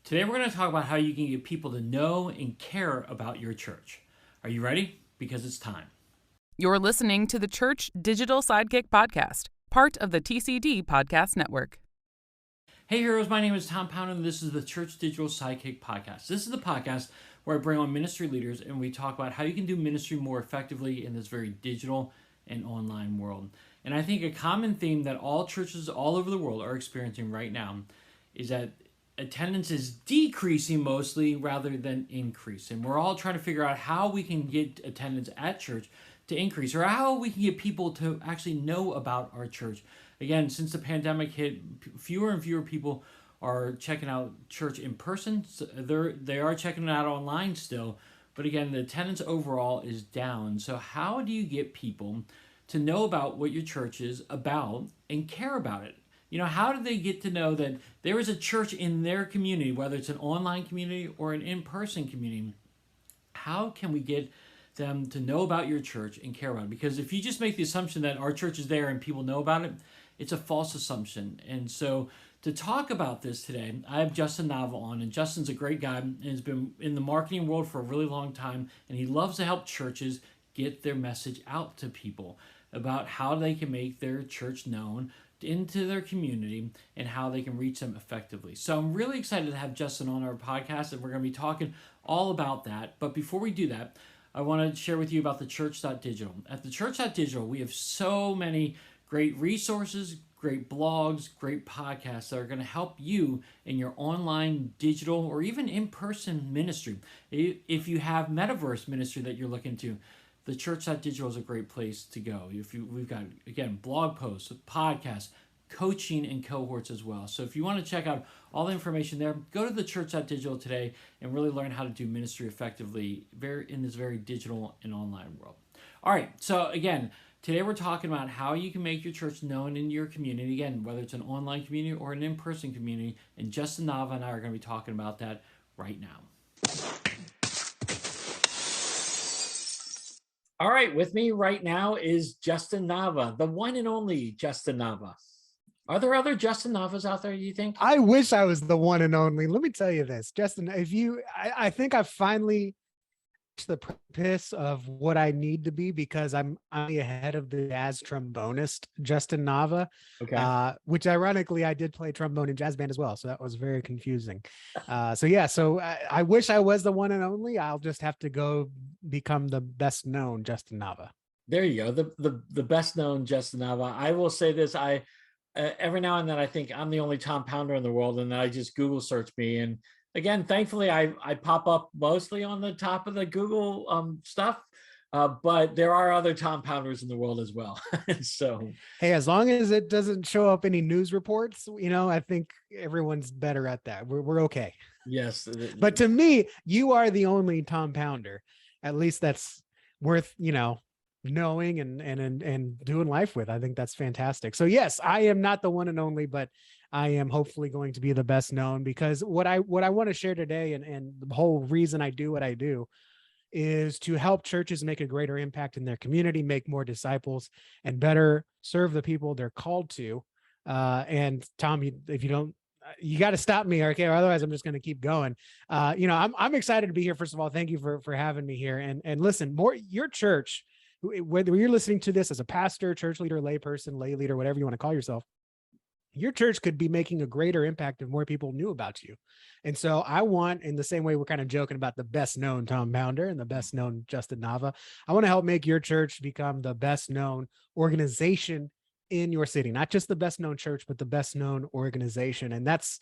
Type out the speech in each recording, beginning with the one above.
Today we're going to talk about how you can get people to know and care about your church. Are you ready? Because it's time. You're listening to the Church Digital Sidekick Podcast, part of the TCD Podcast Network. Hey heroes, my name is Tom Pound and this is the Church Digital Sidekick Podcast. This is the podcast where I bring on ministry leaders and we talk about how you can do ministry more effectively in this very digital and online world. And I think a common theme that all churches all over the world are experiencing right now is that attendance is decreasing mostly rather than increasing. We're all trying to figure out how we can get attendance at church to increase, or how we can get people to actually know about our church. Again, since the pandemic hit, fewer and fewer people are checking out church in person. So they are checking it out online still, but again, the attendance overall is down. So how do you get people to know about what your church is about and care about it? You know, how do they get to know that there is a church in their community, whether it's an online community or an in-person community? How can we get them to know about your church and care about it? Because if you just make the assumption that our church is there and people know about it, it's a false assumption. And so to talk about this today, I have Justin Nava on, and Justin's a great guy and has been in the marketing world for a really long time, and he loves to help churches get their message out to people about how they can make their church known into their community and how they can reach them effectively. So I'm really excited to have Justin on our podcast, and we're going to be talking all about that. But before we do that, I want to share with you about thechurch.digital. At thechurch.digital, we have so many great resources, great blogs, great podcasts that are going to help you in your online, digital, or even in-person ministry. If you have metaverse ministry that you're looking to, the church.digital is a great place to go. We've got, again, blog posts, podcasts, coaching, and cohorts as well. So if you want to check out all the information there, go to the church.digital today and really learn how to do ministry effectively in this very digital and online world. All right, so again, today we're talking about how you can make your church known in your community, again, whether it's an online community or an in-person community, and Justin Nava and I are going to be talking about that right now. All right, with me right now is Justin Nava, the one and only Justin Nava. Are there other Justin Navas out there, you think? I wish I was the one and only. Let me tell you this, Justin, I think I finally reached the precipice of what I need to be, because I'm ahead of the jazz trombonist, Justin Nava, Okay. which ironically, I did play trombone in jazz band as well. So that was very confusing. So I wish I was the one and only. I'll just have to go become the best known Justin Nava. There you go, the best known Justin Nava. I will say this, every now and then I think I'm the only Tom Pounder in the world, and then I just Google search me, and again, thankfully I pop up mostly on the top of the Google stuff, but there are other Tom Pounders in the world as well. So hey, as long as it doesn't show up any news reports, I think everyone's better at that. We're okay. Yes, but to me, you are the only Tom Pounder. At least that's worth knowing and doing life with. I think that's fantastic. So yes, I am not the one and only, but I am hopefully going to be the best known, because what I want to share today, and the whole reason I do what I do, is to help churches make a greater impact in their community, make more disciples, and better serve the people they're called to. And Tom, if you don't, you got to stop me, okay? Or otherwise I'm just going to keep going. I'm excited to be here. First of all, thank you for having me here. And listen, your church, whether you're listening to this as a pastor, church leader, lay person, lay leader, whatever you want to call yourself, your church could be making a greater impact if more people knew about you. And so I want, in the same way we're kind of joking about the best known Tom Pounder and the best known Justin Nava, I want to help make your church become the best known organization in your city, not just the best known church, but the best known organization. And that's,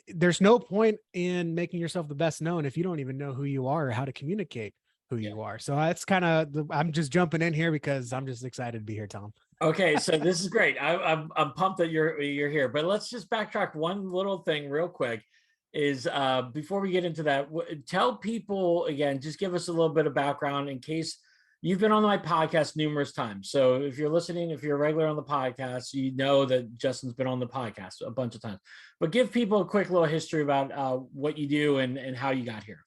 there's no point in making yourself the best known if you don't even know who you are or how to communicate who you are. So that's kind of, I'm just jumping in here because I'm just excited to be here, Tom. Okay, so this is great. I'm pumped that you're here, but let's just backtrack one little thing real quick. Is before we get into that, tell people again, just give us a little bit of background in case you've been on my podcast numerous times. So if you're listening, if you're a regular on the podcast, you know that Justin's been on the podcast a bunch of times. But give people a quick little history about what you do and how you got here.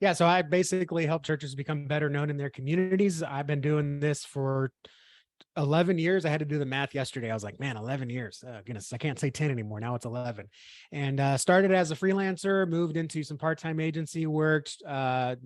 Yeah, so I basically help churches become better known in their communities. I've been doing this for 11 years. I had to do the math yesterday. I was like, man, 11 years. Goodness, I can't say 10 anymore. Now it's 11. And started as a freelancer, moved into some part-time agency work,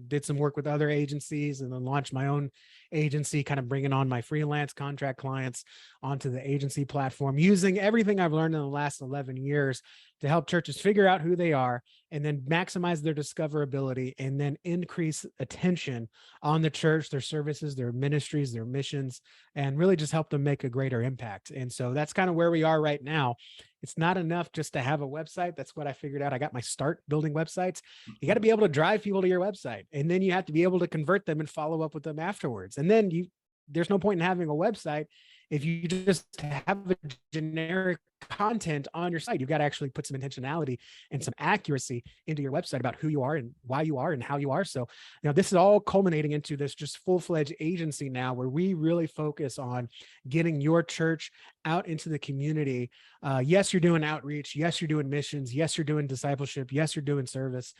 did some work with other agencies, and then launched my own agency, kind of bringing on my freelance contract clients onto the agency platform, using everything I've learned in the last 11 years to help churches figure out who they are and then maximize their discoverability and then increase attention on the church, their services, their ministries, their missions, and really just help them make a greater impact. And so that's kind of where we are right now. It's not enough just to have a website. That's what I figured out. I got my start building websites. You got to be able to drive people to your website, and then you have to be able to convert them and follow up with them afterwards. And then there's no point in having a website if you just have a generic content on your site. You've got to actually put some intentionality and some accuracy into your website about who you are and why you are and how you are. So, this is all culminating into this just full-fledged agency now, where we really focus on getting your church out into the community. Yes, you're doing outreach. Yes, you're doing missions. Yes, you're doing discipleship. Yes, you're doing service.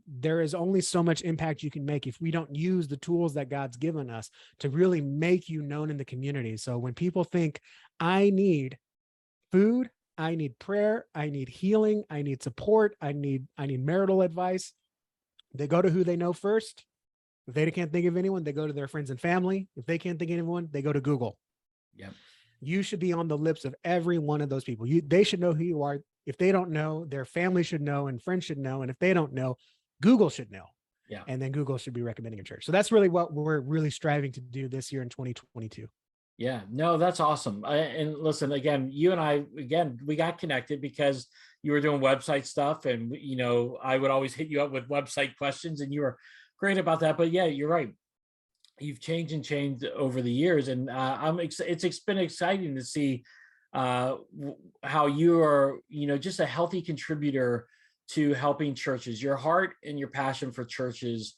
There is only so much impact you can make if we don't use the tools that God's given us to really make you known in the community. So when people think, I need food, I need prayer, I need healing, I need support, I need marital advice, they go to who they know first. If they can't think of anyone, they go to their friends and family. If they can't think of anyone, they go to Google. Yeah. You should be on the lips of every one of those people. They should know who you are. If they don't know, their family should know and friends should know. And if they don't know, Google should know. Yeah. And then Google should be recommending a church. So that's really what we're really striving to do this year in 2022. Yeah, no, that's awesome. And listen, again, you and I, we got connected because you were doing website stuff, and I would always hit you up with website questions, and you were great about that. But yeah, you're right. You've changed over the years, and it's been exciting to see how you are, just a healthy contributor to helping churches. Your heart and your passion for churches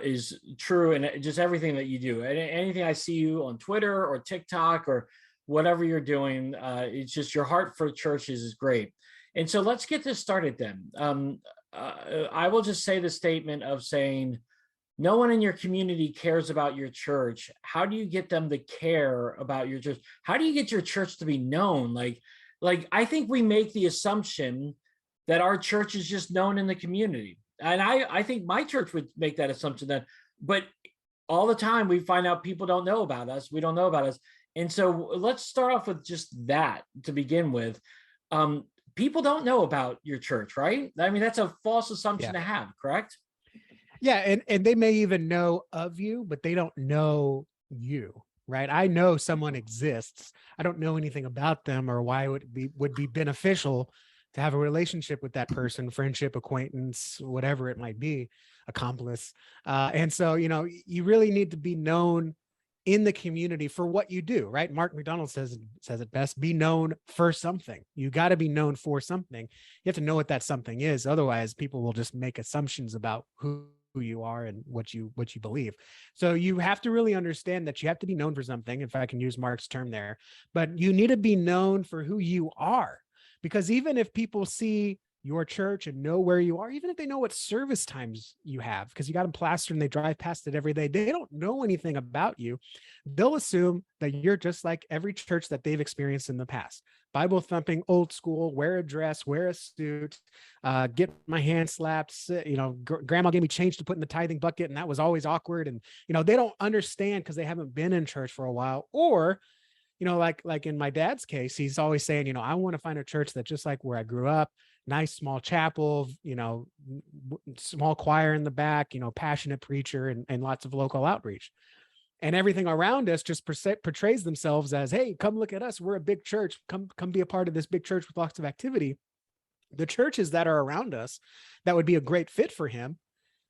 is true, and just everything that you do. And anything I see you on Twitter or TikTok or whatever you're doing, it's just your heart for churches is great. And so let's get this started then. I will just say the statement of saying, no one in your community cares about your church. How do you get them to care about your church? How do you get your church to be known? Like I think we make the assumption that our church is just known in the community. And I think my church would make that assumption but all the time we find out people don't know about us. We don't know about us. And so let's start off with just that to begin with. People don't know about your church, right? I mean, that's a false assumption to have, correct? Yeah. And they may even know of you, but they don't know you, right? I know someone exists. I don't know anything about them or why it would be beneficial to have a relationship with that person, friendship, acquaintance, whatever it might be, accomplice. And so, you really need to be known in the community for what you do, right? Mark McDonald says it best, be known for something. You got to be known for something. You have to know what that something is. Otherwise, people will just make assumptions about who you are and what you believe. So you have to really understand that you have to be known for something, if I can use Mark's term there, but you need to be known for who you are. Because even if people see your church and know where you are, even if they know what service times you have, because you got them plastered and they drive past it every day, they don't know anything about you. They'll assume that you're just like every church that they've experienced in the past. Bible thumping, old school, wear a dress, wear a suit, get my hand slapped. Grandma gave me change to put in the tithing bucket, and that was always awkward. And, they don't understand because they haven't been in church for a while. Or like in my dad's case, he's always saying, I want to find a church that just like where I grew up, nice small chapel, small choir in the back, passionate preacher and lots of local outreach. And everything around us just portrays themselves as, hey, come look at us. We're a big church. Come be a part of this big church with lots of activity. The churches that are around us that would be a great fit for him,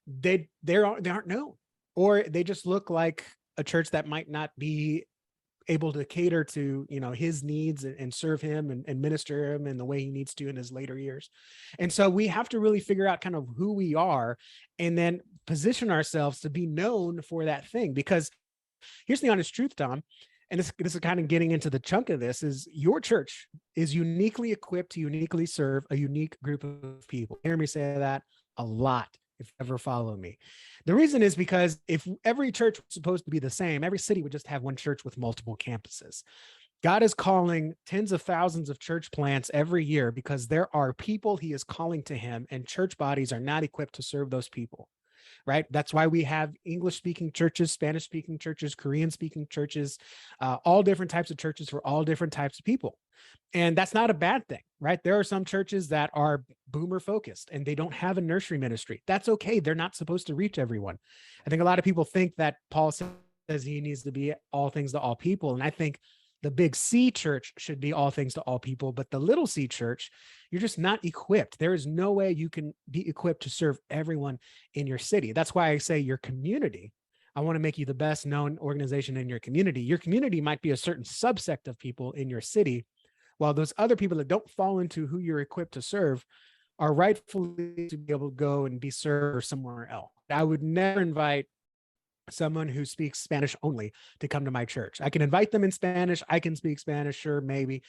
they aren't known, or they just look like a church that might not be able to cater to his needs and serve him and minister him in the way he needs to in his later years. And so we have to really figure out kind of who we are and then position ourselves to be known for that thing. Because here's the honest truth, Tom, and this is kind of getting into the chunk of this, is your church is uniquely equipped to uniquely serve a unique group of people. You hear me say that a lot if you ever follow me. The reason is because if every church was supposed to be the same, every city would just have one church with multiple campuses. God is calling tens of thousands of church plants every year because there are people he is calling to him, and church bodies are not equipped to serve those people, right? That's why we have English speaking churches, Spanish speaking churches, Korean speaking churches, all different types of churches for all different types of people. And that's not a bad thing, right? There are some churches that are boomer focused and they don't have a nursery ministry. That's okay. They're not supposed to reach everyone. I think a lot of people think that Paul says he needs to be all things to all people. And I think the big C church should be all things to all people, but the little C church, you're just not equipped. There is no way you can be equipped to serve everyone in your city. That's why I say your community. I want to make you the best known organization in your community. Your community might be a certain subsect of people in your city, while those other people that don't fall into who you're equipped to serve are rightfully to be able to go and be served somewhere else. I would never invite someone who speaks Spanish only to come to my church. I can invite them in Spanish. I can speak Spanish, sure, maybe.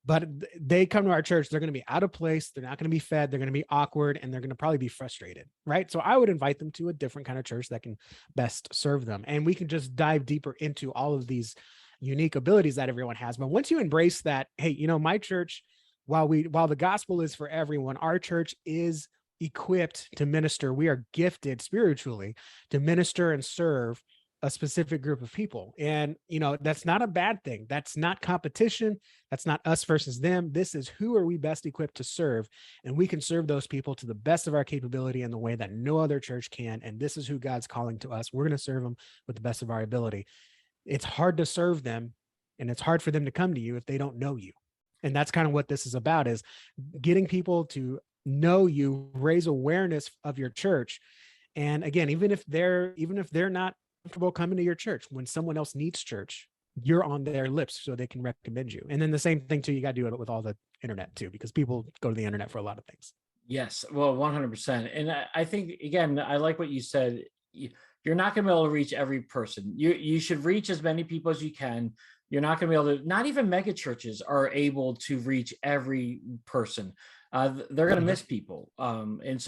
But they come to our church, they're going to be out of place. They're not going to be fed. They're going to be awkward, and they're going to probably be frustrated, right? So I would invite them to a different kind of church that can best serve them. And we can just dive deeper into all of these unique abilities that everyone has. But once you embrace that, hey, you know, my church, while the gospel is for everyone, our church is equipped to minister. We are gifted spiritually to minister and serve a specific group of people. And, you know, that's not a bad thing. That's not competition. That's not us versus them. This is who are we best equipped to serve. And we can serve those people to the best of our capability in the way that no other church can. And this is who God's calling to us. We're going to serve them with the best of our ability. It's hard to serve them, and it's hard for them to come to you if they don't know you. And that's kind of what this is about, is getting people to know you, raise awareness of your church. And again, even if they're not comfortable coming to your church, when someone else needs church, you're on their lips so they can recommend you. And then the same thing too, you got to do it with all the internet too, because people go to the internet for a lot of things. Yes, well, 100%. And I think, again, I like what you said. You're not going to be able to reach every person. You should reach as many people as you can. You're not going to be able to, not even mega churches are able to reach every person. They're going to miss people. And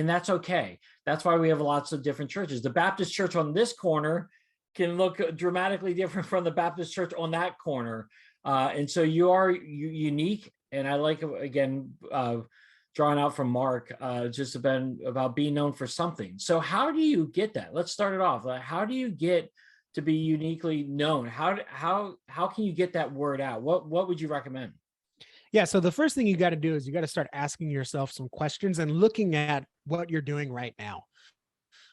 that's okay. That's why we have lots of different churches. The Baptist church on this corner can look dramatically different from the Baptist church on that corner. And so you are unique. And I like, again, drawing out from Mark, just about being known for something. So how do you get that? Let's start it off. How do you get to be uniquely known? How can you get that word out? What would you recommend? Yeah. So the first thing you got to do is you got to start asking yourself some questions and looking at what you're doing right now.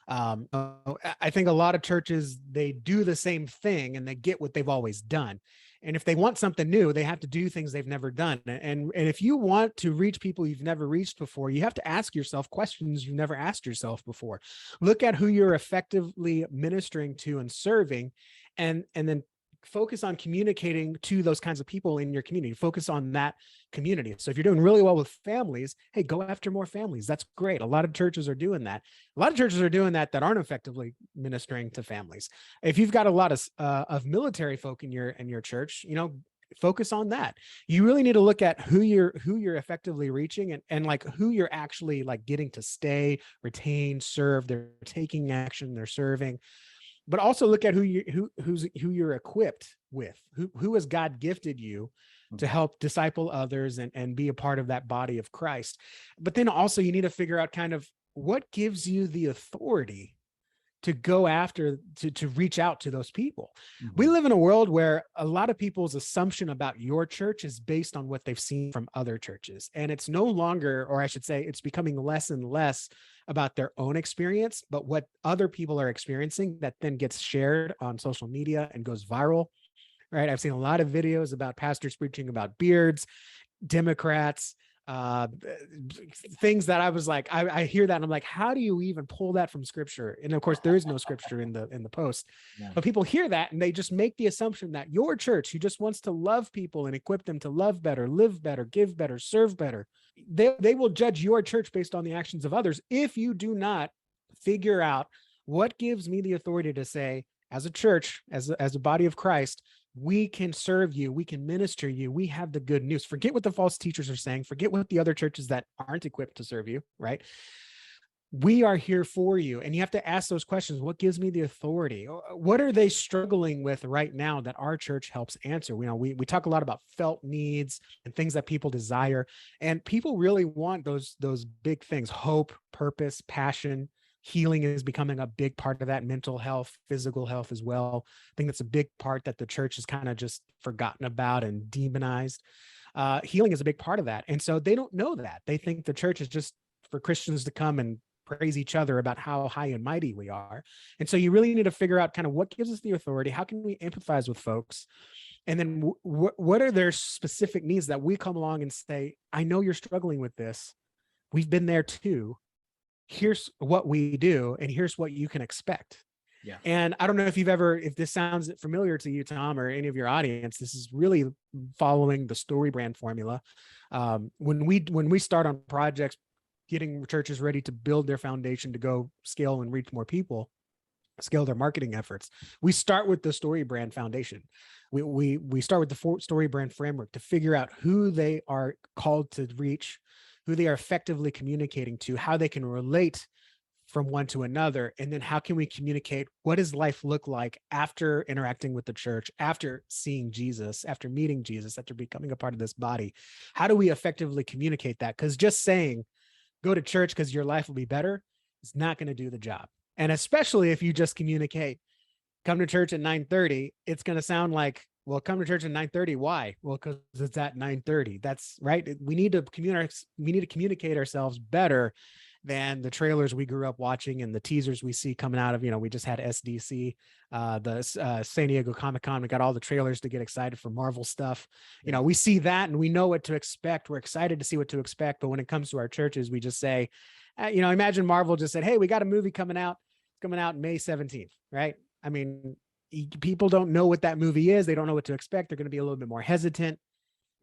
I think a lot of churches, they do the same thing and they get what they've always done. And if they want something new, they have to do things they've never done. And if you want to reach people you've never reached before, you have to ask yourself questions you've never asked yourself before. Look at who you're effectively ministering to and serving, and then focus on communicating to those kinds of people in your community. Focus on that community. So if you're doing really well with families, hey, go after more families. That's great. A lot of churches are doing that. A lot of churches are doing that aren't effectively ministering to families. If you've got a lot of military folk in your church, you know, focus on that. You really need to look at who you're effectively reaching, and like who you're actually like getting to stay, retain, serve. They're taking action, they're serving. But also look at who you're equipped with. Who has God gifted you to help disciple others and be a part of that body of Christ. But then also you need to figure out kind of what gives you the authority to go after, to reach out to those people. Mm-hmm. We live in a world where a lot of people's assumption about your church is based on what they've seen from other churches. And it's no longer, or I should say, it's becoming less and less about their own experience, but what other people are experiencing that then gets shared on social media and goes viral, right? I've seen a lot of videos about pastors preaching about beards, Democrats, things that I was like, I hear that and I'm like, how do you even pull that from scripture? And of course there is no scripture in the post, but people hear that and they just make the assumption that your church, who just wants to love people and equip them to love better, live better, give better, serve better, they will judge your church based on the actions of others. If you do not figure out what gives me the authority to say, as a church, as a body of Christ, we can serve you, we can minister you, we have the good news. Forget what the false teachers are saying, forget what the other churches that aren't equipped to serve you, right? we are here for you. And you have to ask those questions. What gives me the authority? What are they struggling with right now that our church helps answer? We talk a lot about felt needs and things that people desire. And people really want those big things: hope, purpose, passion. Healing is becoming a big part of that, mental health, physical health as well. I think that's a big part that the church has kind of just forgotten about and demonized. Healing is a big part of that. And so they don't know that. They think the church is just for Christians to come and praise each other about how high and mighty we are. And so you really need to figure out kind of what gives us the authority. How can we empathize with folks? And then what are their specific needs that we come along and say, I know you're struggling with this. We've been there too. Here's what we do, and here's what you can expect. Yeah. And I don't know if this sounds familiar to you, Tom, or any of your audience. This is really following the story brand formula. When we start on projects, getting churches ready to build their foundation to go scale and reach more people, scale their marketing efforts, we start with the story brand foundation. We start with the story brand framework to figure out who they are called to reach, who they are effectively communicating to, how they can relate from one to another, and then how can we communicate what does life look like after interacting with the church, after seeing Jesus, after meeting Jesus, after becoming a part of this body. How do we effectively communicate that? Because just saying go to church because your life will be better is not going to do the job. And especially if you just communicate, come to church at 9:30, it's going to sound like, well, come to church at 9:30. Why? Well, because it's at 9:30. That's right. We need to communicate ourselves better than the trailers we grew up watching and the teasers we see coming out of, we just had SDC, the San Diego Comic-Con. We got all the trailers to get excited for Marvel stuff. We see that and we know what to expect. We're excited to see what to expect. But when it comes to our churches, we just say, imagine Marvel just said, hey, we got a movie coming out. It's coming out May 17th, right? I mean, people don't know what that movie is. They don't know what to expect. They're going to be a little bit more hesitant.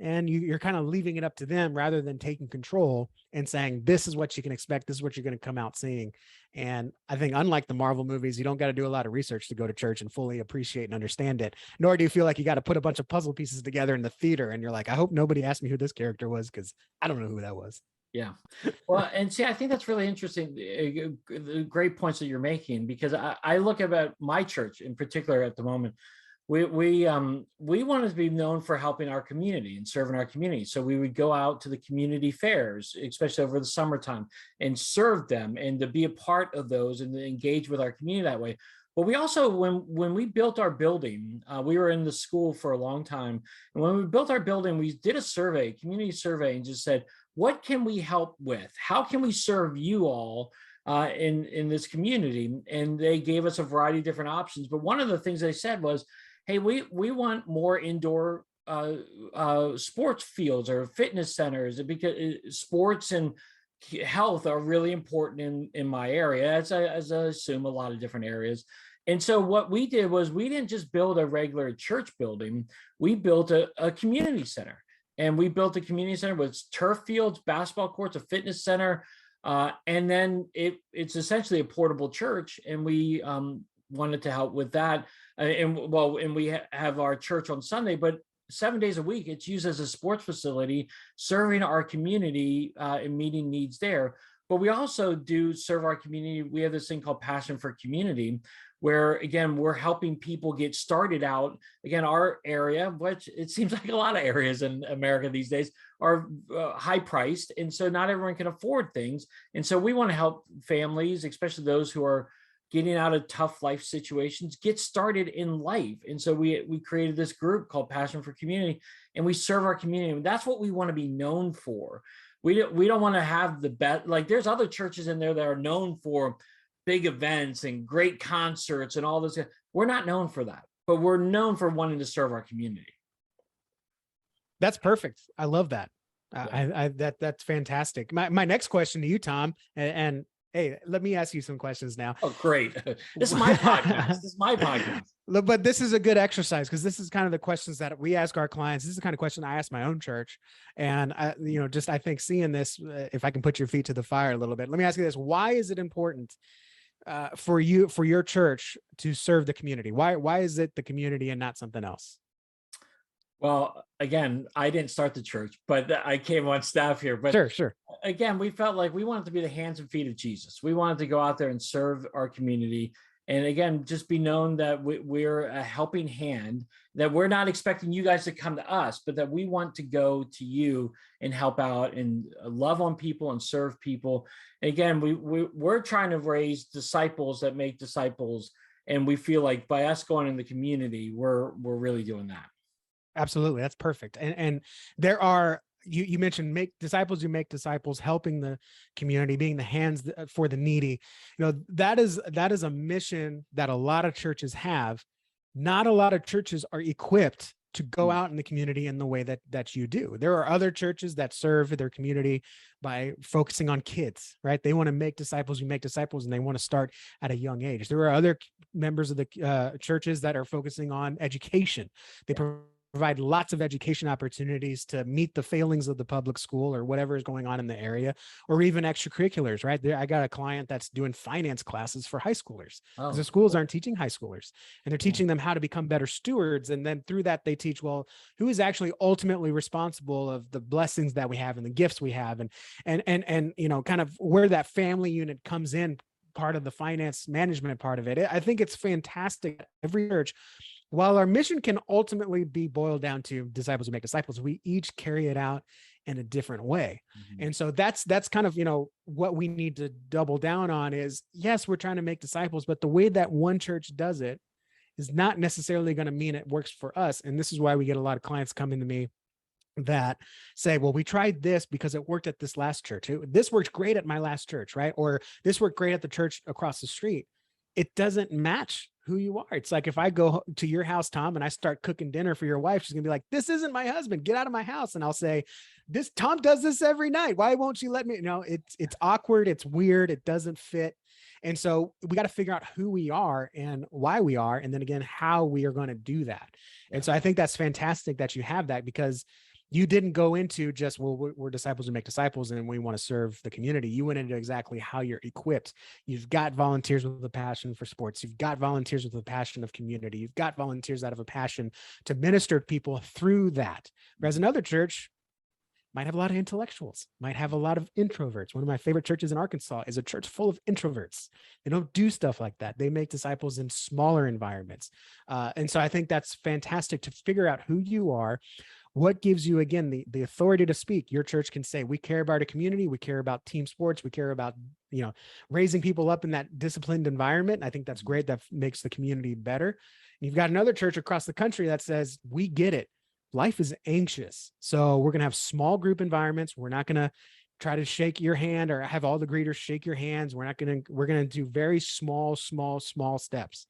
And you're kind of leaving it up to them rather than taking control and saying, this is what you can expect. This is what you're going to come out seeing. And I think unlike the Marvel movies, you don't got to do a lot of research to go to church and fully appreciate and understand it. Nor do you feel like you got to put a bunch of puzzle pieces together in the theater. And you're like, I hope nobody asked me who this character was, because I don't know who that was. Yeah. Well, and see, I think that's really interesting. Great points that you're making, because I look about my church in particular at the moment. We wanted to be known for helping our community and serving our community. So we would go out to the community fairs, especially over the summertime, and serve them and to be a part of those and to engage with our community that way. But we also, when we built our building, we were in the school for a long time. And when we built our building, we did a survey, community survey, and just said, what can we help with? How can we serve you all in this community? And they gave us a variety of different options. But one of the things they said was, hey, we want more indoor sports fields or fitness centers, because sports and health are really important in my area, as I assume a lot of different areas. And so what we did was, we didn't just build a regular church building, we built a community center. And we built a community center with turf fields, basketball courts, a fitness center, and then it's essentially a portable church. And we wanted to help with that. And we have our church on Sunday, but 7 days a week, it's used as a sports facility, serving our community and meeting needs there. But we also do serve our community. We have this thing called Passion for Community, where, again, we're helping people get started out. Again, our area, which it seems like a lot of areas in America these days, are high priced. And so not everyone can afford things. And so we want to help families, especially those who are getting out of tough life situations, get started in life. And so we created this group called Passion for Community, and we serve our community. And that's what we want to be known for. We don't want to have the best, like there's other churches in there that are known for big events and great concerts and all this. We're not known for that, but we're known for wanting to serve our community. That's perfect. I love that. Yeah. That's fantastic. My next question to you, Tom, and hey, let me ask you some questions now. Oh, great. This is my podcast. But this is a good exercise, because this is kind of the questions that we ask our clients. This is the kind of question I ask my own church. And I think seeing this, if I can put your feet to the fire a little bit, let me ask you this. Why is it important for your church to serve the community? Why is it the community and not something else? Well, again, I didn't start the church, but I came on staff here. But Sure, sure. again, we felt like we wanted to be the hands and feet of Jesus. We wanted to go out there and serve our community. And again, just be known that we're a helping hand, that we're not expecting you guys to come to us, but that we want to go to you and help out and love on people and serve people. And again, we're trying to raise disciples that make disciples. And we feel like by us going in the community, we're really doing that. Absolutely. That's perfect. And there are, you mentioned make disciples who make disciples, helping the community, being the hands for the needy. That is a mission that a lot of churches have. Not a lot of churches are equipped to go out in the community in the way that you do. There are other churches that serve their community by focusing on kids, right? They want to make disciples who make disciples, and they want to start at a young age. There are other members of the churches that are focusing on education. They provide lots of education opportunities to meet the failings of the public school or whatever is going on in the area, or even extracurriculars, right? I got a client that's doing finance classes for high schoolers because the schools aren't teaching high schoolers, and they're teaching them how to become better stewards. And then through that, they teach, well, who is actually ultimately responsible of the blessings that we have and the gifts we have, and kind of where that family unit comes in, part of the finance management part of it. I think it's fantastic. Every church, while our mission can ultimately be boiled down to disciples who make disciples, we each carry it out in a different way. And so that's kind of, what we need to double down on is, yes, we're trying to make disciples, but the way that one church does it is not necessarily going to mean it works for us. And this is why we get a lot of clients coming to me that say, well, we tried this because it worked at this last church. This worked great at my last church, right? Or this worked great at the church across the street. It doesn't match who you are. It's like if I go to your house, Tom, and I start cooking dinner for your wife, she's gonna be like, this isn't my husband, get out of my house. And I'll say, this Tom does this every night. Why won't you let me? It's awkward, it's weird, it doesn't fit. And so we got to figure out who we are and why we are, and then again, how we are going to do that. And so I think that's fantastic that you have that, because you didn't go into just, well, we're disciples who make disciples and we want to serve the community. You went into exactly how you're equipped. You've got volunteers with a passion for sports. You've got volunteers with a passion of community. You've got volunteers out of a passion to minister to people through that. Whereas another church might have a lot of intellectuals, might have a lot of introverts. One of my favorite churches in Arkansas is a church full of introverts. They don't do stuff like that. They make disciples in smaller environments. And so I think that's fantastic to figure out who you are. What gives you, again, the authority to speak? Your church can say, we care about a community. We care about team sports. We care about, raising people up in that disciplined environment. And I think that's great. That makes the community better. And you've got another church across the country that says, we get it. Life is anxious. So we're going to have small group environments. We're not going to try to shake your hand or have all the greeters shake your hands. We're going to do very small steps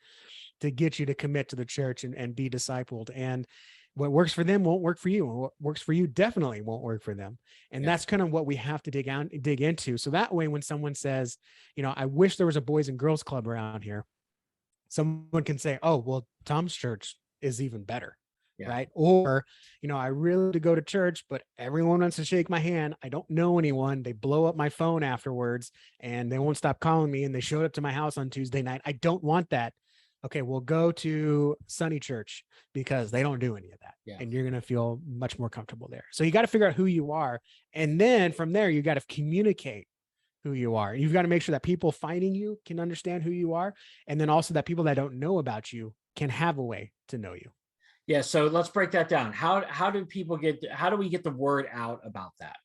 to get you to commit to the church and be discipled. And what works for them won't work for you. What works for you definitely won't work for them. And that's kind of what we have to dig into. So that way, when someone says, I wish there was a boys and girls club around here, someone can say, oh, well, Tom's church is even better. Yeah. Right. Or, I really want to go to church, but everyone wants to shake my hand. I don't know anyone. They blow up my phone afterwards and they won't stop calling me. And they showed up to my house on Tuesday night. I don't want that. Okay, we'll go to Sunny Church because they don't do any of that. Yeah. And you're going to feel much more comfortable there. So you got to figure out who you are. And then from there, you got to communicate who you are. You've got to make sure that people finding you can understand who you are. And then also that people that don't know about you can have a way to know you. Yeah. So let's break that down. How do we get the word out about that?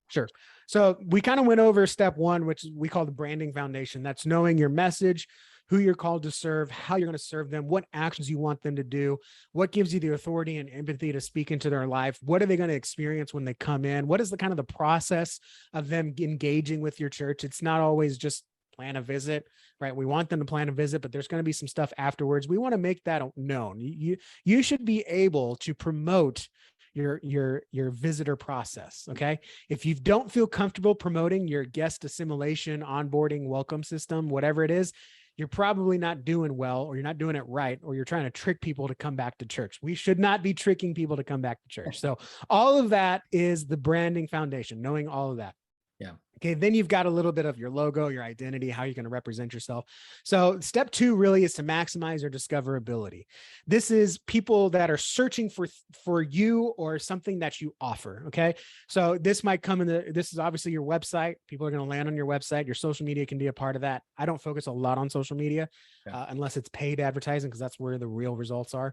Sure. So we kind of went over step one, which we call the branding foundation. That's knowing your message, who you're called to serve, how you're going to serve them, what actions you want them to do, what gives you the authority and empathy to speak into their life, what are they going to experience when they come in, what is the kind of the process of them engaging with your church. It's not always just plan a visit, right? We want them to plan a visit, but there's going to be some stuff afterwards. We want to make that known. You should be able to promote your visitor process. Okay. If you don't feel comfortable promoting your guest assimilation, onboarding, welcome system, whatever it is, you're probably not doing well, or you're not doing it right, or you're trying to trick people to come back to church. We should not be tricking people to come back to church. So all of that is the branding foundation, knowing all of that. Yeah. Okay, then you've got a little bit of your logo, your identity, how you're going to represent yourself. So step 2 really is to maximize your discoverability. This is people that are searching for you or something that you offer. Okay, so this might come in this is obviously your website. People are going to land on your website. Your social media can be a part of that. I don't focus a lot on social media unless it's paid advertising, because that's where the real results are.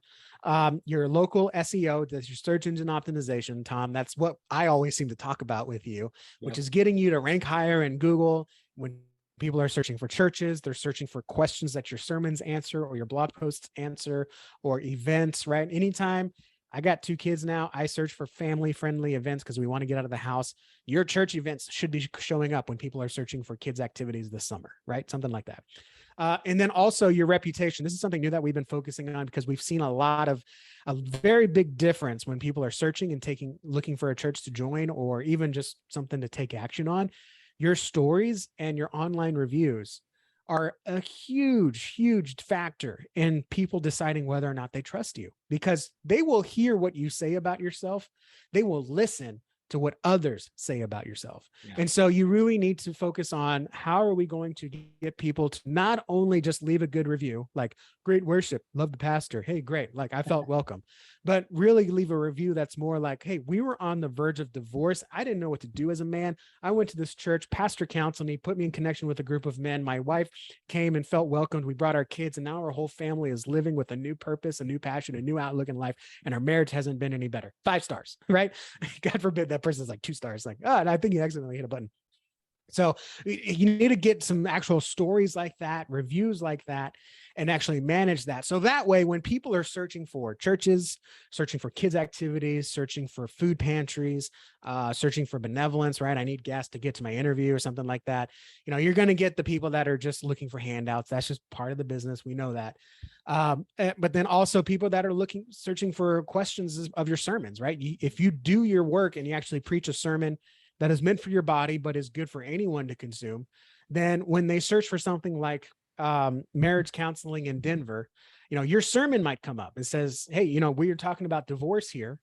Your local SEO, that's your search engine optimization, Tom. That's what I always seem to talk about with you, which is getting you to rank higher in Google. When people are searching for churches, they're searching for questions that your sermons answer or your blog posts answer, or events, right? Anytime I got 2 kids now, I search for family friendly events because we want to get out of the house. Your church events should be showing up when people are searching for kids activities this summer, right? Something like that. And then also your reputation. This is something new that we've been focusing on because we've seen a very big difference when people are searching and looking for a church to join, or even just something to take action on. Your stories and your online reviews are a huge, huge factor in people deciding whether or not they trust you, because they will hear what you say about yourself. They will listen to what others say about yourself. Yeah. And so you really need to focus on how are we going to get people to not only just leave a good review, like great worship, love the pastor, hey, great, like I felt welcome, but really leave a review that's more like, hey, we were on the verge of divorce. I didn't know what to do as a man. I went to this church, pastor counseled me, put me in connection with a group of men. My wife came and felt welcomed. We brought our kids, and now our whole family is living with a new purpose, a new passion, a new outlook in life, and our marriage hasn't been any better. 5 stars, right? God forbid that person's like 2 stars, like, oh, and I think you accidentally hit a button. So you need to get some actual stories like that, reviews like that, and actually manage that. So that way, when people are searching for churches, searching for kids activities, searching for food pantries, searching for benevolence, right? I need gas to get to my interview or something like that. You know, you're going to get the people that are just looking for handouts. That's just part of the business. We know that. But then also people that are searching for questions of your sermons, right? If you do your work and you actually preach a sermon that is meant for your body, but is good for anyone to consume, then when they search for something like marriage counseling in Denver, you know, your sermon might come up and says, hey, you know, we're talking about divorce here.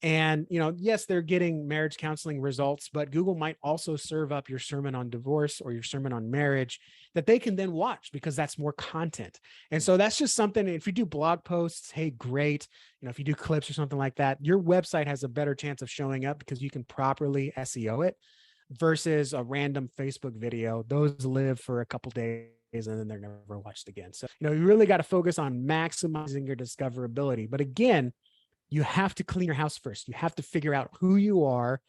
And, you know, yes, they're getting marriage counseling results, but Google might also serve up your sermon on divorce or your sermon on marriage that they can then watch, because that's more content. And so that's just something, if you do blog posts, hey, great. You know, if you do clips or something like that, your website has a better chance of showing up because you can properly SEO it versus a random Facebook video. Those live for a couple days and then they're never watched again. So, you know, you really got to focus on maximizing your discoverability. But again, you have to clean your house first. You have to figure out who you are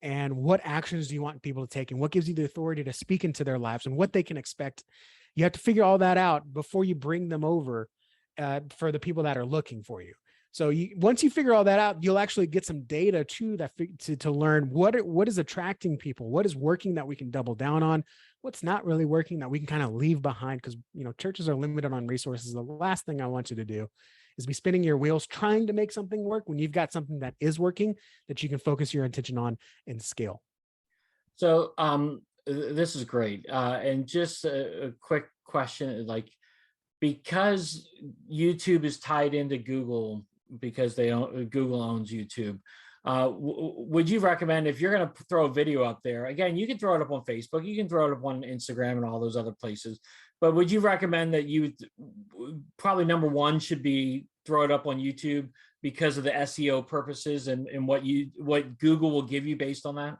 and what actions do you want people to take and what gives you the authority to speak into their lives and what they can expect. You have to figure all that out before you bring them over for the people that are looking for you. So once you figure all that out, you'll actually get some data too to learn what is attracting people, what is working that we can double down on, what's not really working that we can kind of leave behind, because, you know, churches are limited on resources. The last thing I want you to do is be spinning your wheels trying to make something work when you've got something that is working that you can focus your attention on and scale. So this is great. And just a quick question, like, because YouTube is tied into Google, because Google owns YouTube, would you recommend, if you're going to throw a video up there, again, you can throw it up on Facebook, you can throw it up on Instagram and all those other places, but would you recommend that you probably number one should be throw it up on YouTube because of the SEO purposes and what Google will give you based on that?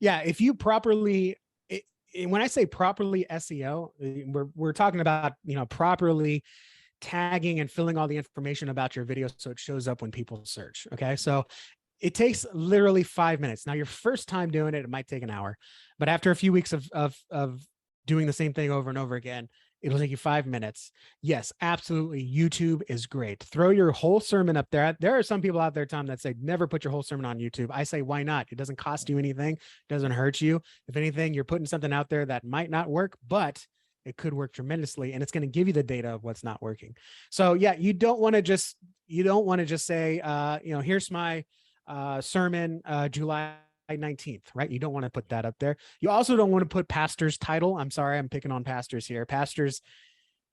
Yeah, if you properly, when I say properly SEO, we're talking about, you know, properly tagging and filling all the information about your video so it shows up when people search. Okay, so it takes literally 5 minutes. Now, your first time doing it, it might take an hour, but after a few weeks of doing the same thing over and over again, it'll take you 5 minutes. Yes, absolutely. YouTube is great. Throw your whole sermon up there. There are some people out there, Tom, that say never put your whole sermon on YouTube. I say, why not? It doesn't cost you anything. It doesn't hurt you. If anything, you're putting something out there that might not work, but it could work tremendously, and it's going to give you the data of what's not working. So yeah, you don't want to just say, you know, here's my sermon, July 19th, right? You don't want to put that up there. You also don't want to put pastor's title. I'm sorry, I'm picking on pastors here. Pastors,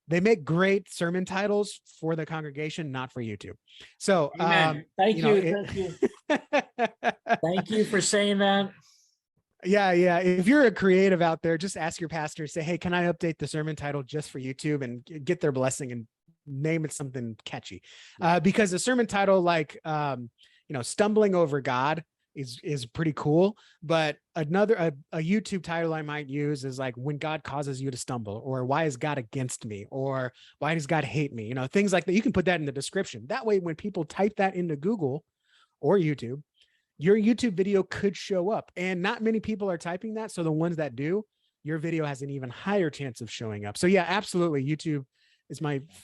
they make great sermon titles for the congregation, not for YouTube. So thank you. Thank you for saying that. Yeah, yeah. If you're a creative out there, just ask your pastor, say, hey, can I update the sermon title just for YouTube, and get their blessing and name it something catchy. Because the sermon title, like, stumbling over God is pretty cool. But a YouTube title I might use is like, when God causes you to stumble, or why is God against me, or why does God hate me? Things like that. You can put that in the description. That way, when people type that into Google or YouTube, your YouTube video could show up, and not many people are typing that. So the ones that do, your video has an even higher chance of showing up. So yeah, absolutely. YouTube is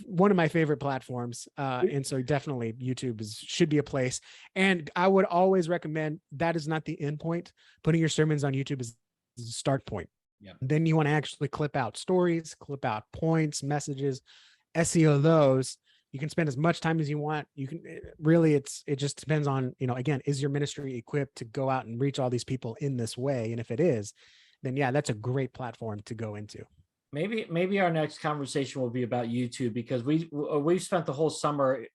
one of my favorite platforms. And so definitely YouTube should be a place. And I would always recommend, that is not the end point. Putting your sermons on YouTube is the start point. Yeah. Then you want to actually clip out stories, clip out points, messages, SEO those. You can spend as much time as you want. You can really, it just depends on, again, is your ministry equipped to go out and reach all these people in this way? And if it is, then yeah, that's a great platform to go into. Maybe our next conversation will be about YouTube, because we've spent the whole summer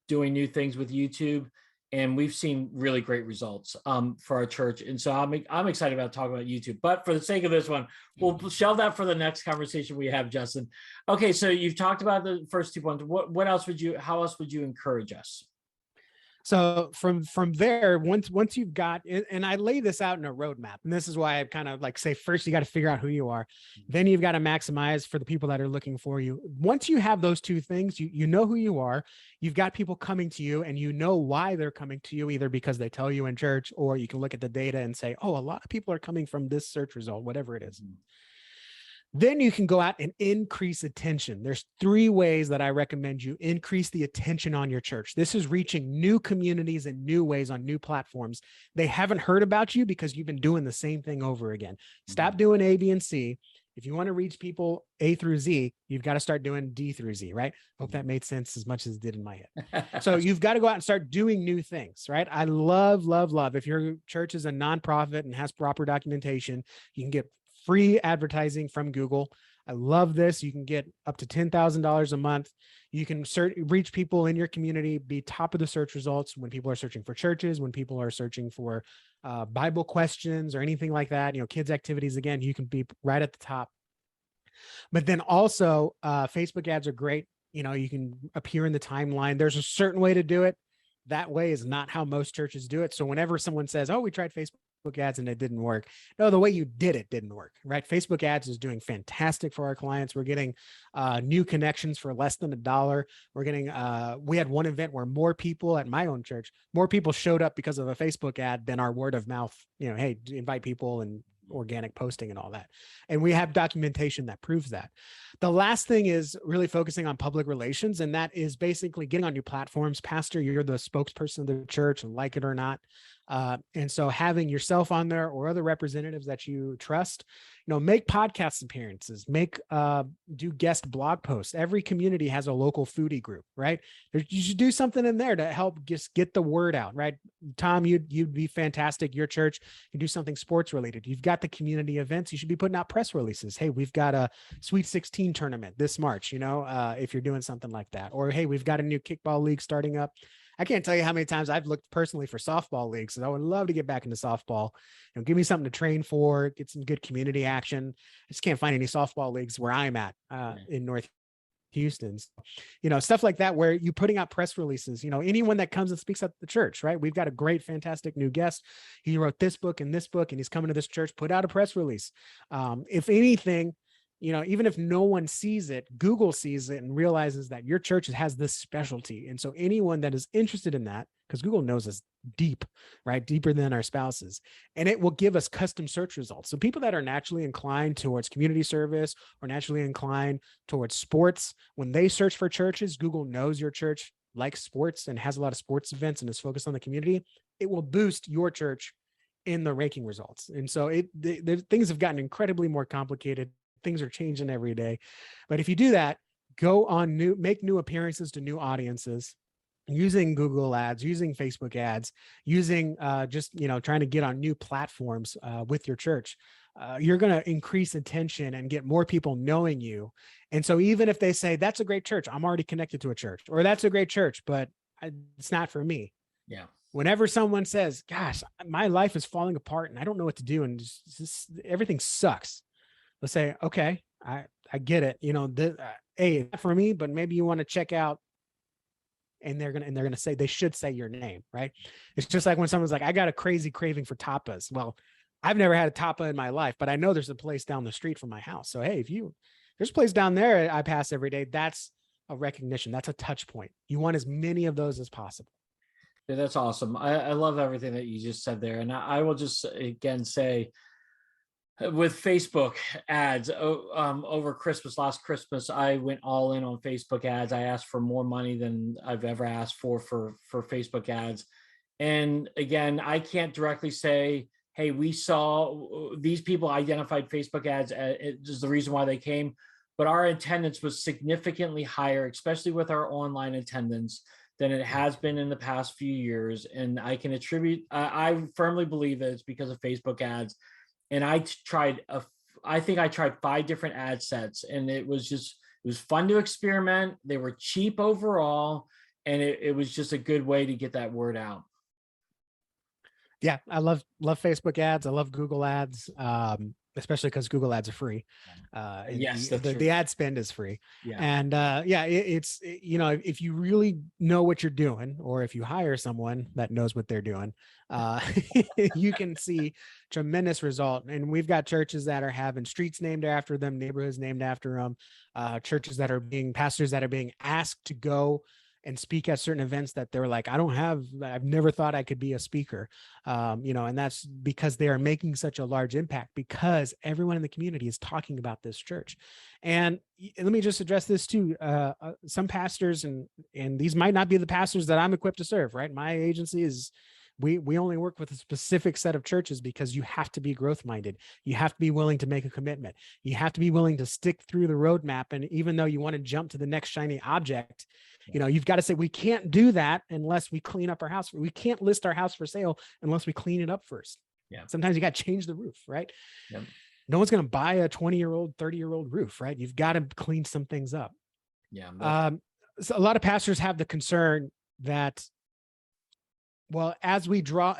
doing new things with YouTube, and we've seen really great results for our church. And so I'm excited about talking about YouTube. But for the sake of this one, we'll shelve that for the next conversation we have, Justin. Okay, so you've talked about the first 2 points. How else would you encourage us? So from there, once you've got, and I lay this out in a roadmap, and this is why I kind of like say, first you got to figure out who you are, then you've got to maximize for the people that are looking for you. Once you have those two things, you know who you are, you've got people coming to you, and you know why they're coming to you, either because they tell you in church, or you can look at the data and say, oh, a lot of people are coming from this search result, whatever it is. Then you can go out and increase attention. There's 3 ways that I recommend you increase the attention on your church. This is reaching new communities in new ways on new platforms. They haven't heard about you because you've been doing the same thing over again. Stop doing A, B, and C. If you want to reach people A through Z, you've got to start doing D through Z, right? Hope that made sense as much as it did in my head. So you've got to go out and start doing new things, right? I love, love, love. If your church is a nonprofit and has proper documentation, you can get free advertising from Google. I love this. You can get up to $10,000 a month. You can reach people in your community, be top of the search results when people are searching for churches, when people are searching for Bible questions or anything like that, kids activities. Again, you can be right at the top. But then also Facebook ads are great. You can appear in the timeline. There's a certain way to do it. That way is not how most churches do it. So whenever someone says, oh, we tried Facebook ads and it didn't work. No, the way you did it didn't work, right? Facebook ads is doing fantastic for our clients. We're getting new connections for less than $1. We're getting, we had one event where more people at my own church, more people showed up because of a Facebook ad than our word of mouth, hey, invite people and organic posting and all that. And we have documentation that proves that. The last thing is really focusing on public relations. And that is basically getting on new platforms. Pastor, you're the spokesperson of the church, like it or not. And so having yourself on there or other representatives that you trust, make podcast appearances, do guest blog posts. Every community has a local foodie group, right? You should do something in there to help just get the word out, right? Tom, you'd be fantastic. Your church, you do something sports related. You've got the community events. You should be putting out press releases. Hey, we've got a Sweet 16 tournament this March, if you're doing something like that. Or, hey, we've got a new kickball league starting up. I can't tell you how many times I've looked personally for softball leagues. So I would love to get back into softball. Give me something to train for, get some good community action. I just can't find any softball leagues where I'm at in North Houston. Stuff like that, where you're putting out press releases, anyone that comes and speaks at the church, right? We've got a great, fantastic new guest. He wrote this book and he's coming to this church, put out a press release. If anything, even if no one sees it, Google sees it and realizes that your church has this specialty. And so anyone that is interested in that, because Google knows us deep, right? Deeper than our spouses. And it will give us custom search results. So people that are naturally inclined towards community service or naturally inclined towards sports, when they search for churches, Google knows your church likes sports and has a lot of sports events and is focused on the community. It will boost your church in the ranking results. And so things have gotten incredibly more complicated. Things are changing every day. But if you do that, make new appearances to new audiences using Google ads, using Facebook ads, using trying to get on new platforms with your church. You're going to increase attention and get more people knowing you. And so even if they say, that's a great church, I'm already connected to a church, or that's a great church, but it's not for me. Yeah. whenever someone says, gosh, my life is falling apart and I don't know what to do, and just everything sucks, let's say, okay, I get it. Hey, not for me, but maybe you want to check out, and they're gonna say, they should say your name, right? It's just like when someone's like, I got a crazy craving for tapas. Well, I've never had a tapa in my life, but I know there's a place down the street from my house. So hey, there's a place down there I pass every day. That's a recognition. That's a touch point. You want as many of those as possible. Yeah, that's awesome. I love everything that you just said there. And I will just again say, with Facebook ads over last Christmas, I went all in on Facebook ads. I asked for more money than I've ever asked for Facebook ads. And again, I can't directly say, hey, we saw these people identified Facebook ads as the reason why they came, but our attendance was significantly higher, especially with our online attendance, than it has been in the past few years. And I can attribute, I firmly believe that it's because of Facebook ads. And I think I tried 5 different ad sets, and it was fun to experiment. They were cheap overall, and it was just a good way to get that word out. Yeah, I love Facebook ads. I love Google ads, especially because Google ads are free. Yes, that's true. The ad spend is free. Yeah. And it's if you really know what you're doing, or if you hire someone that knows what they're doing, you can see tremendous result. And we've got churches that are having streets named after them, neighborhoods named after them, pastors that are being asked to go and speak at certain events that they're like, I've never thought I could be a speaker. And that's because they are making such a large impact, because everyone in the community is talking about this church. And let me just address this too. Some pastors, and these might not be the pastors that I'm equipped to serve, right? My agency is, we only work with a specific set of churches, because you have to be growth minded. You have to be willing to make a commitment. You have to be willing to stick through the roadmap. And even though you want to jump to the next shiny object, you've got to say, we can't do that unless we clean up our house. We can't list our house for sale unless we clean it up first. Yeah. Sometimes you got to change the roof, right? Yep. No one's going to buy a 20-year-old, 30-year-old roof, right? You've got to clean some things up. Yeah. So a lot of pastors have the concern that, well, as we draw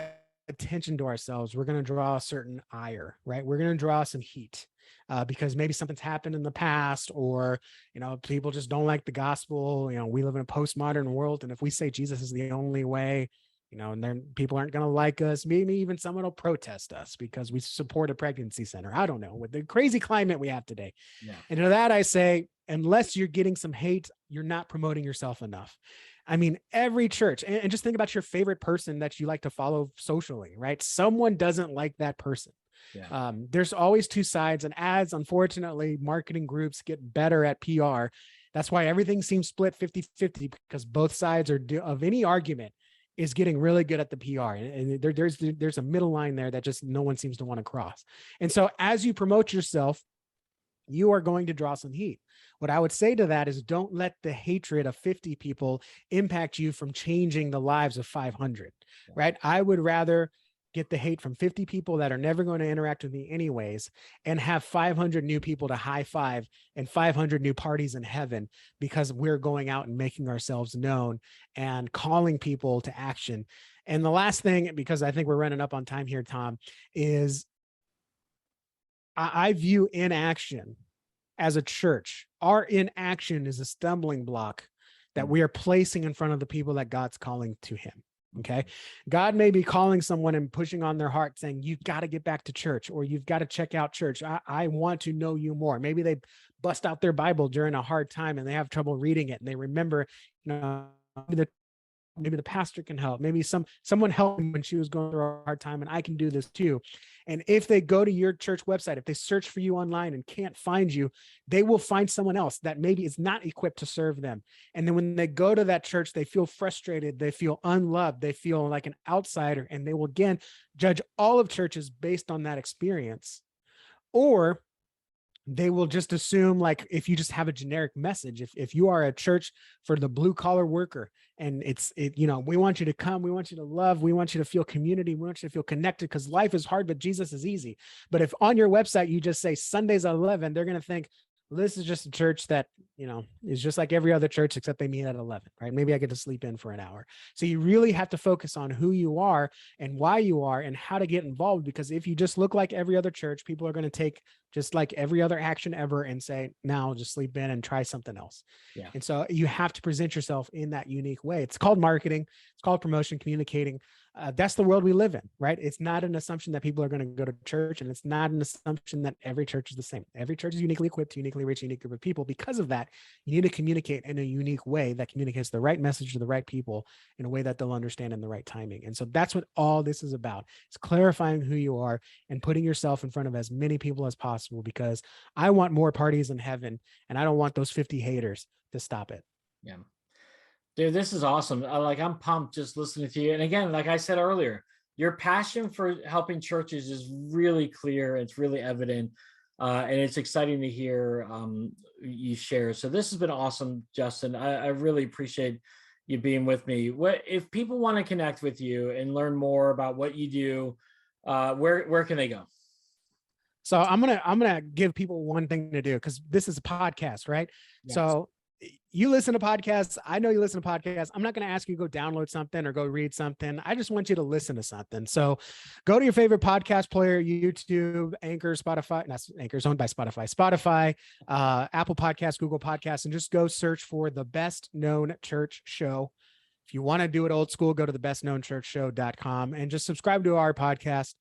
attention to ourselves, we're going to draw a certain ire, right? We're going to draw some heat because maybe something's happened in the past, or, people just don't like the gospel. We live in a postmodern world. And if we say Jesus is the only way, and then people aren't going to like us, maybe even someone will protest us because we support a pregnancy center. I don't know, with the crazy climate we have today. Yeah. And to that, I say, unless you're getting some hate, you're not promoting yourself enough. I mean, every church, and just think about your favorite person that you like to follow socially, right? Someone doesn't like that person. Yeah. There's always two sides, and ads, unfortunately, marketing groups get better at PR. That's why everything seems split 50-50, because both sides of any argument is getting really good at the PR. And there's a middle line there that just no one seems to want to cross. And so as you promote yourself, you are going to draw some heat. What I would say to that is, don't let the hatred of 50 people impact you from changing the lives of 500, right? I would rather get the hate from 50 people that are never going to interact with me anyways, and have 500 new people to high five and 500 new parties in heaven, because we're going out and making ourselves known and calling people to action. And the last thing, because I think we're running up on time here, Tom, is I view inaction as a church. Our inaction is a stumbling block that we are placing in front of the people that God's calling to him. Okay. God may be calling someone and pushing on their heart saying, you've got to get back to church, or you've got to check out church. I want to know you more. Maybe they bust out their Bible during a hard time and they have trouble reading it. And they remember, maybe the pastor can help. Maybe someone helped me when she was going through a hard time, and I can do this too. And if they go to your church website, if they search for you online and can't find you, they will find someone else that maybe is not equipped to serve them. And then when they go to that church, they feel frustrated, they feel unloved, they feel like an outsider, and they will again judge all of churches based on that experience. Or they will just assume, like, if you just have a generic message, if you are a church for the blue collar worker, and we want you to come, we want you to love, we want you to feel community, we want you to feel connected, because life is hard, but Jesus is easy. But if on your website you just say Sundays at 11, they're going to think, well, this is just a church that is just like every other church, except they meet at 11, right? Maybe I get to sleep in for an hour. So you really have to focus on who you are and why you are and how to get involved. Because if you just look like every other church, people are going to take just like every other action ever and say, now just sleep in and try something else. Yeah. And so you have to present yourself in that unique way. It's called marketing. It's called promotion, communicating. That's the world we live in, right? It's not an assumption that people are going to go to church, and it's not an assumption that every church is the same. Every church is uniquely equipped, uniquely rich, unique group of people. Because of that, you need to communicate in a unique way that communicates the right message to the right people in a way that they'll understand in the right timing. And so that's what all this is about. It's clarifying who you are and putting yourself in front of as many people as possible, because I want more parties in heaven, and I don't want those 50 haters to stop it. Yeah. Dude, this is awesome. I'm pumped just listening to you. And again, like I said earlier, your passion for helping churches is really clear. It's really evident. And it's exciting to hear you share. So this has been awesome, Justin. I really appreciate you being with me. What if people want to connect with you and learn more about what you do? Where can they go? So I'm gonna give people one thing to do, because this is a podcast, right? Yes. So you listen to podcasts. I know you listen to podcasts. I'm not going to ask you to go download something or go read something. I just want you to listen to something. So go to your favorite podcast player, YouTube, Anchor, Spotify. Not Anchor's owned by Spotify, Apple Podcasts, Google Podcasts, and just go search for The Best Known Church Show. If you want to do it old school, go to thebestknownchurchshow.com and just subscribe to our podcast.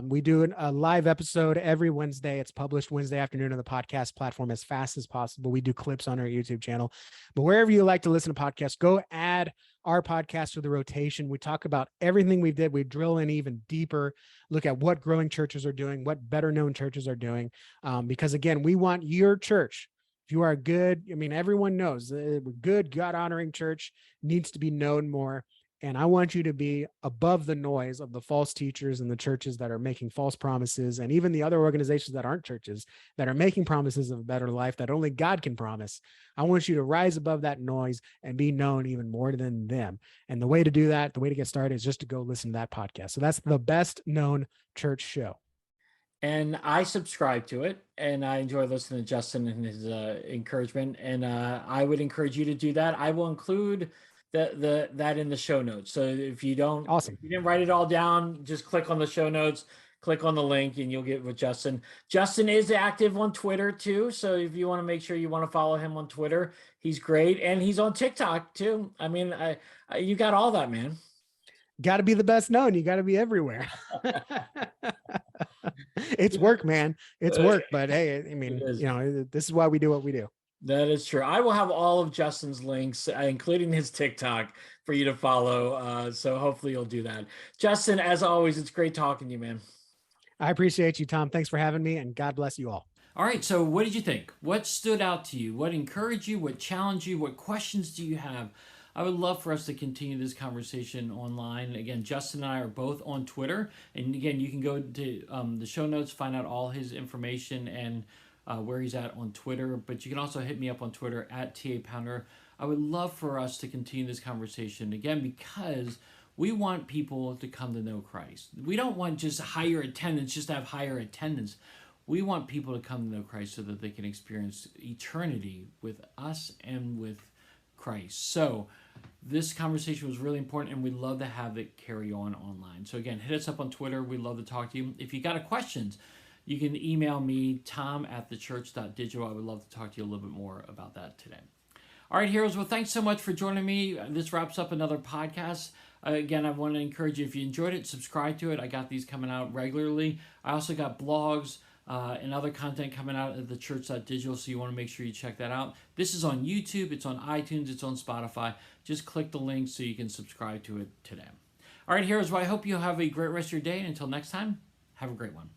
We do a live episode every Wednesday. It's published Wednesday afternoon on the podcast platform as fast as possible. We do clips on our YouTube channel. But wherever you like to listen to podcasts, go add our podcast to the rotation. We talk about everything we did. We drill in even deeper, look at what growing churches are doing, what better known churches are doing. Because again, we want your church. If you are good, everyone knows a good, God-honoring church needs to be known more. And I want you to be above the noise of the false teachers and the churches that are making false promises, and even the other organizations that aren't churches that are making promises of a better life that only God can promise. I want you to rise above that noise and be known even more than them. And the way to do that, the way to get started, is just to go listen to that podcast. So that's The Best Known Church Show. And I subscribe to it, and I enjoy listening to Justin and his encouragement. And I would encourage you to do that. I will include that in the show notes. So if you don't, Awesome. if you didn't write it all down, just click on the show notes, click on the link, and you'll get with Justin. Justin is active on Twitter too. So if you want to make sure you want to follow him on Twitter, he's great. And he's on TikTok too. You got all that, man. Got to be the best known. You got to be everywhere. It's work, man. It's work. But hey, this is why we do what we do. That is true. I will have all of Justin's links, including his TikTok, for you to follow. So hopefully you'll do that. Justin, as always, it's great talking to you, man. I appreciate you, Tom. Thanks for having me, and God bless you all. All right. So what did you think? What stood out to you? What encouraged you? What challenged you? What questions do you have? I would love for us to continue this conversation online. Again, Justin and I are both on Twitter. And again, you can go to the show notes, find out all his information and where he's at on Twitter. But you can also hit me up on Twitter at TA Pounder. I would love for us to continue this conversation, again, because we want people to come to know Christ. We don't want just higher attendance, just to have higher attendance. We want people to come to know Christ so that they can experience eternity with us and with Christ. So this conversation was really important, and we'd love to have it carry on online. So again, hit us up on Twitter. We'd love to talk to you. If you got a questions, you can email me, Tom@thechurch.digital. I would love to talk to you a little bit more about that today. All right, heroes. Well, thanks so much for joining me. This wraps up another podcast. Again, I want to encourage you, if you enjoyed it, subscribe to it. I got these coming out regularly. I also got blogs and other content coming out at thechurch.digital, so you want to make sure you check that out. This is on YouTube, it's on iTunes, it's on Spotify. Just click the link so you can subscribe to it today. All right, heroes, well, I hope you have a great rest of your day, and until next time, have a great one.